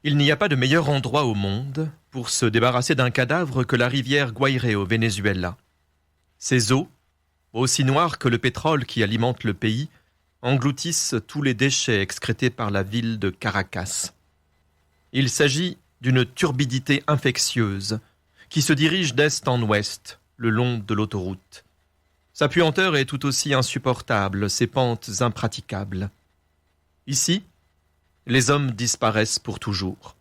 Il n'y a pas de meilleur endroit au monde pour se débarrasser d'un cadavre que la rivière Guairé au Venezuela. Ses eaux, aussi noires que le pétrole qui alimente le pays, engloutissent tous les déchets excrétés par la ville de Caracas. Il s'agit d'une turbidité infectieuse qui se dirige d'est en ouest le long de l'autoroute. Sa puanteur est tout aussi insupportable, ses pentes impraticables. Ici, les hommes disparaissent pour toujours.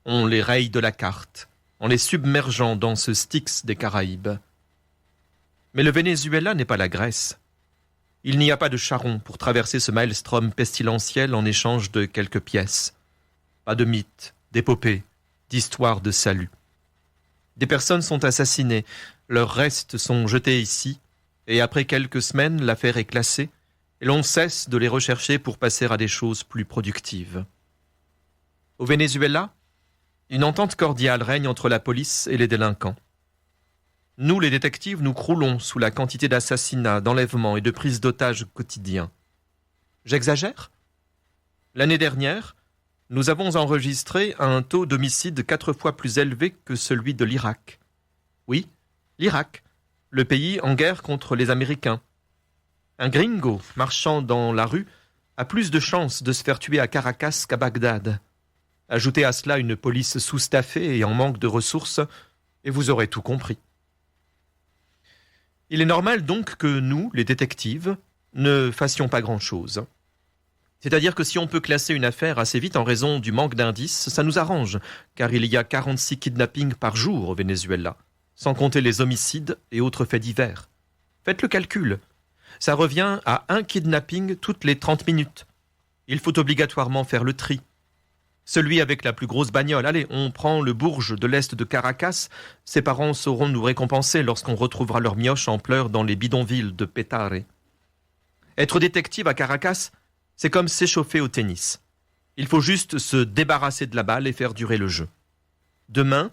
On les raye de la carte, en les submergeant dans ce Styx des Caraïbes. Mais le Venezuela n'est pas la Grèce. Il n'y a pas de charron pour traverser ce maelstrom pestilentiel en échange de quelques pièces. Pas de mythes, d'épopées, d'histoires de salut. Des personnes sont assassinées, leurs restes sont jetés ici, et après quelques semaines, l'affaire est classée, et l'on cesse de les rechercher pour passer à des choses plus productives. Au Venezuela, une entente cordiale règne entre la police et les délinquants. Nous, les détectives, nous croulons sous la quantité d'assassinats, d'enlèvements et de prises d'otages quotidiens. J'exagère ? L'année dernière, nous avons enregistré un taux d'homicide 4 fois plus élevé que celui de l'Irak. Oui, l'Irak, le pays en guerre contre les Américains. Un gringo marchant dans la rue a plus de chances de se faire tuer à Caracas qu'à Bagdad. Ajoutez à cela une police sous-staffée et en manque de ressources, et vous aurez tout compris. Il est normal donc que nous, les détectives, ne fassions pas grand-chose. C'est-à-dire que si on peut classer une affaire assez vite en raison du manque d'indices, ça nous arrange, car il y a 46 kidnappings par jour au Venezuela, sans compter les homicides et autres faits divers. Faites le calcul. Ça revient à un kidnapping toutes les 30 minutes. Il faut obligatoirement faire le tri. Celui avec la plus grosse bagnole, allez, on prend le bourge de l'est de Caracas, ses parents sauront nous récompenser lorsqu'on retrouvera leur mioche en pleurs dans les bidonvilles de Petare. Être détective à Caracas, c'est comme s'échauffer au tennis. Il faut juste se débarrasser de la balle et faire durer le jeu. Demain,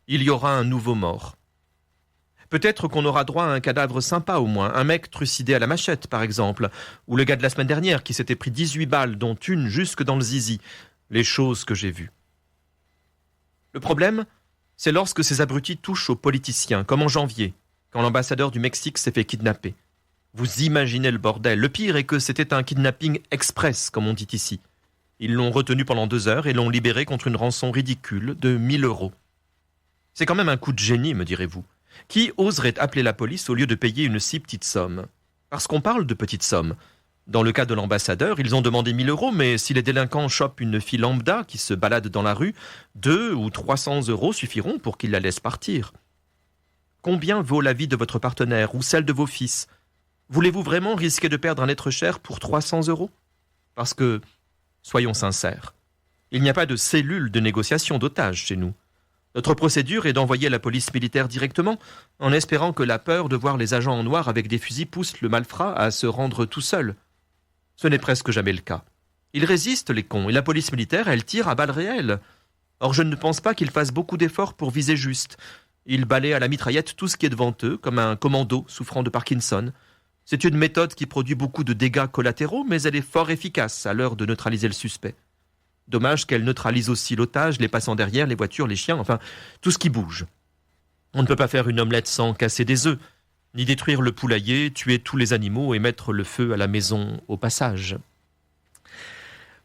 il y aura un nouveau mort. Peut-être qu'on aura droit à un cadavre sympa au moins, un mec trucidé à la machette par exemple, ou le gars de la semaine dernière qui s'était pris 18 balles, dont une jusque dans le zizi. Les choses que j'ai vues. Le problème, c'est lorsque ces abrutis touchent aux politiciens, comme en janvier, quand l'ambassadeur du Mexique s'est fait kidnapper. Vous imaginez le bordel. Le pire est que c'était un kidnapping express, comme on dit ici. Ils l'ont retenu pendant 2 heures et l'ont libéré contre une rançon ridicule de 1 000 €. C'est quand même un coup de génie, me direz-vous. Qui oserait appeler la police au lieu de payer une si petite somme ? Parce qu'on parle de petites sommes. Dans le cas de l'ambassadeur, ils ont demandé 1 000 €, mais si les délinquants chopent une fille lambda qui se balade dans la rue, 200 ou 300 € suffiront pour qu'ils la laissent partir. Combien vaut la vie de votre partenaire ou celle de vos fils ? Voulez-vous vraiment risquer de perdre un être cher pour 300 €? Parce que, soyons sincères, il n'y a pas de cellule de négociation d'otages chez nous. Notre procédure est d'envoyer la police militaire directement, en espérant que la peur de voir les agents en noir avec des fusils pousse le malfrat à se rendre tout seul. Ce n'est presque jamais le cas. Ils résistent, les cons, et la police militaire, elle tire à balles réelles. Or, je ne pense pas qu'ils fassent beaucoup d'efforts pour viser juste. Ils balayent à la mitraillette tout ce qui est devant eux, comme un commando souffrant de Parkinson. C'est une méthode qui produit beaucoup de dégâts collatéraux, mais elle est fort efficace à l'heure de neutraliser le suspect. Dommage qu'elle neutralise aussi l'otage, les passants derrière, les voitures, les chiens, enfin, tout ce qui bouge. On ne peut pas faire une omelette sans casser des œufs, ni détruire le poulailler, tuer tous les animaux et mettre le feu à la maison au passage.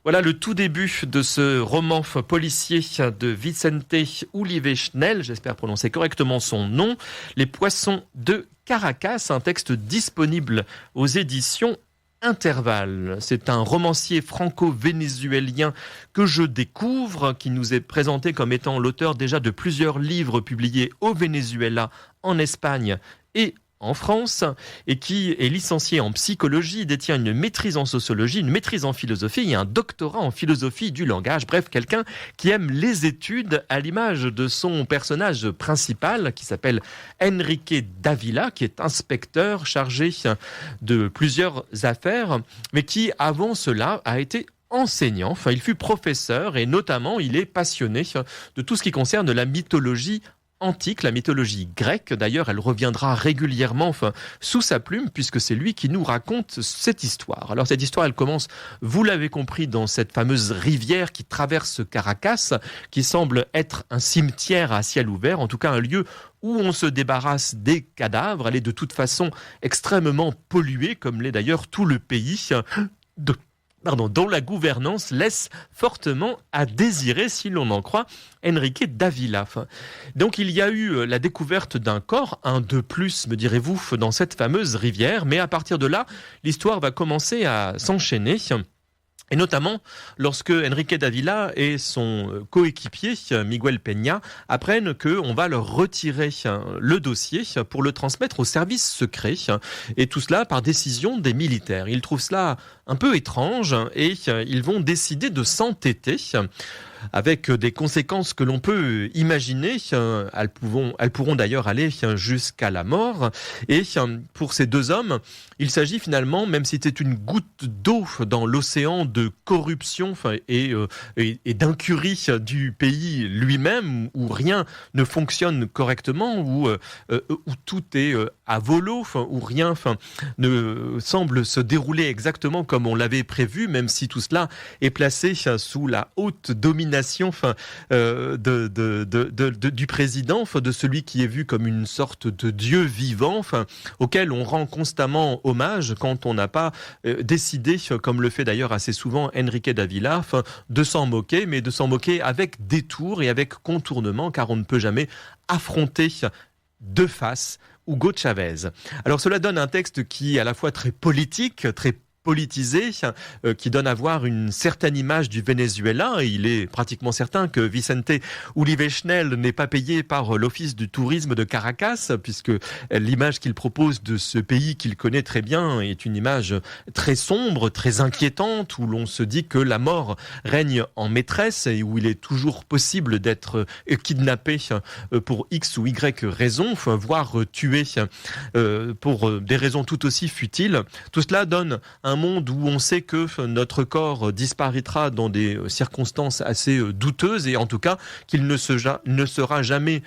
Voilà le tout début de ce roman policier de Vicente Ulive Schnell, j'espère prononcer correctement son nom, Les Poissons de Caracas, un texte disponible aux éditions Intervalle. C'est un romancier franco-vénézuélien que je découvre, qui nous est présenté comme étant l'auteur déjà de plusieurs livres publiés au Venezuela, en Espagne et en France, et qui est licencié en psychologie, détient une maîtrise en sociologie, une maîtrise en philosophie et un doctorat en philosophie du langage. Bref, quelqu'un qui aime les études, à l'image de son personnage principal, qui s'appelle Enrique Davila, qui est inspecteur chargé de plusieurs affaires, mais qui, avant cela, a été enseignant. Enfin, il fut professeur et notamment, il est passionné de tout ce qui concerne la mythologie antique, la mythologie grecque. D'ailleurs, elle reviendra régulièrement sous sa plume, puisque c'est lui qui nous raconte cette histoire. Alors cette histoire, elle commence, vous l'avez compris, dans cette fameuse rivière qui traverse Caracas, qui semble être un cimetière à ciel ouvert, en tout cas un lieu où on se débarrasse des cadavres. Elle est de toute façon extrêmement polluée, comme l'est d'ailleurs tout le pays, dont la gouvernance laisse fortement à désirer, si l'on en croit Enrique Dávila. Donc il y a eu la découverte d'un corps, un de plus, me direz-vous, dans cette fameuse rivière, mais à partir de là, l'histoire va commencer à s'enchaîner. Et notamment lorsque Enrique Dávila et son coéquipier Miguel Peña apprennent qu'on va leur retirer le dossier pour le transmettre au service secret, et tout cela par décision des militaires. Ils trouvent cela un peu étrange et ils vont décider de s'entêter, avec des conséquences que l'on peut imaginer. Elles pourront d'ailleurs aller jusqu'à la mort. Et pour ces deux hommes, il s'agit finalement, même si c'était une goutte d'eau dans l'océan de corruption et d'incurie du pays lui-même, où rien ne fonctionne correctement, où tout est à volo, où rien ne semble se dérouler exactement comme on l'avait prévu, même si tout cela est placé sous la haute domination du président, de celui qui est vu comme une sorte de dieu vivant, auquel on rend constamment hommage quand on n'a pas décidé, comme le fait d'ailleurs assez souvent Enrique Dávila, de s'en moquer, mais de s'en moquer avec détour et avec contournement, car on ne peut jamais affronter de face Hugo Chavez. Alors cela donne un texte qui est à la fois très politique, très politisé, qui donne à voir une certaine image du Venezuela. Il est pratiquement certain que Vicente Ulive-Schnell n'est pas payé par l'Office du tourisme de Caracas, puisque l'image qu'il propose de ce pays qu'il connaît très bien est une image très sombre, très inquiétante, où l'on se dit que la mort règne en maîtresse et où il est toujours possible d'être kidnappé pour X ou Y raison, voire tué pour des raisons tout aussi futiles. Tout cela donne un monde où on sait que notre corps disparaîtra dans des circonstances assez douteuses, et en tout cas qu'il ne sera jamais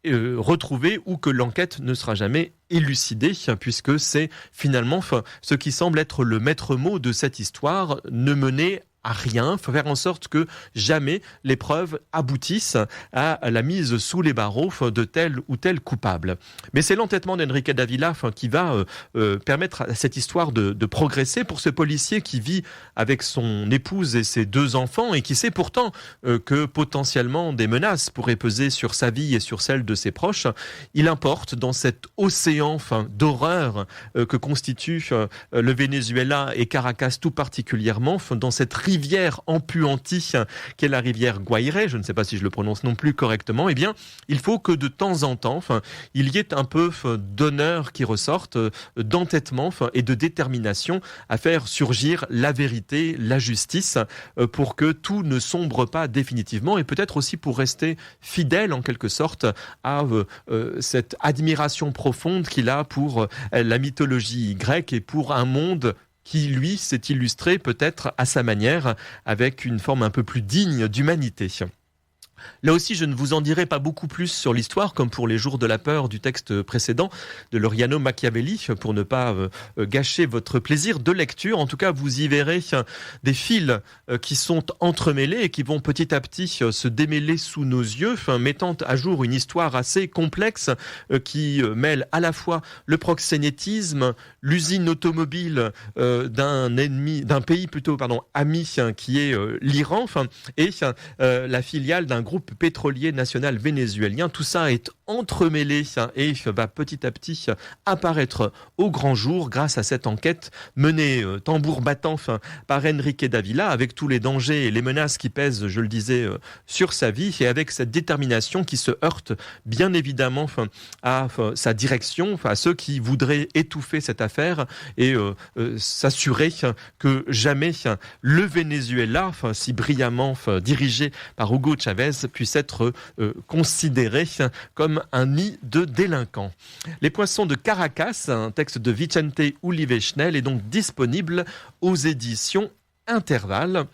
retrouvé, ou que l'enquête ne sera jamais élucidée, puisque c'est finalement ce qui semble être le maître mot de cette histoire: ne mener à rien, faire en sorte que jamais les preuves aboutissent à la mise sous les barreaux de tel ou tel coupable. Mais c'est l'entêtement d'Enrique Dávila qui va permettre à cette histoire de progresser pour ce policier qui vit avec son épouse et ses deux enfants, et qui sait pourtant que potentiellement des menaces pourraient peser sur sa vie et sur celle de ses proches. Il importe, dans cet océan d'horreur que constitue le Venezuela, et Caracas tout particulièrement, dans cette rivière empuantie qu'est la rivière Guairé, je ne sais pas si je le prononce non plus correctement, eh bien, il faut que de temps en temps, il y ait un peu d'honneur qui ressorte, d'entêtement et de détermination à faire surgir la vérité, la justice, pour que tout ne sombre pas définitivement, et peut-être aussi pour rester fidèle en quelque sorte à cette admiration profonde qu'il a pour la mythologie grecque et pour un monde qui, lui, s'est illustré peut-être à sa manière avec une forme un peu plus digne d'humanité. Là aussi, je ne vous en dirai pas beaucoup plus sur l'histoire, comme pour les jours de la peur du texte précédent de Loriano Machiavelli, pour ne pas gâcher votre plaisir de lecture. En tout cas, vous y verrez des fils qui sont entremêlés et qui vont petit à petit se démêler sous nos yeux, mettant à jour une histoire assez complexe qui mêle à la fois le proxénétisme, l'usine automobile d'un pays ami, qui est l'Iran, et la filiale d'un groupe pétrolier national vénézuélien. Tout ça est entremêlé et va petit à petit apparaître au grand jour grâce à cette enquête menée tambour battant par Enrique Dávila, avec tous les dangers et les menaces qui pèsent, je le disais, sur sa vie, et avec cette détermination qui se heurte bien évidemment à sa direction, à ceux qui voudraient étouffer cette affaire et s'assurer que jamais le Venezuela, si brillamment dirigé par Hugo Chavez, puisse être considéré comme un nid de délinquants. Les Poissons de Caracas, un texte de Vicente Ulive-Schnell, est donc disponible aux éditions Intervalle.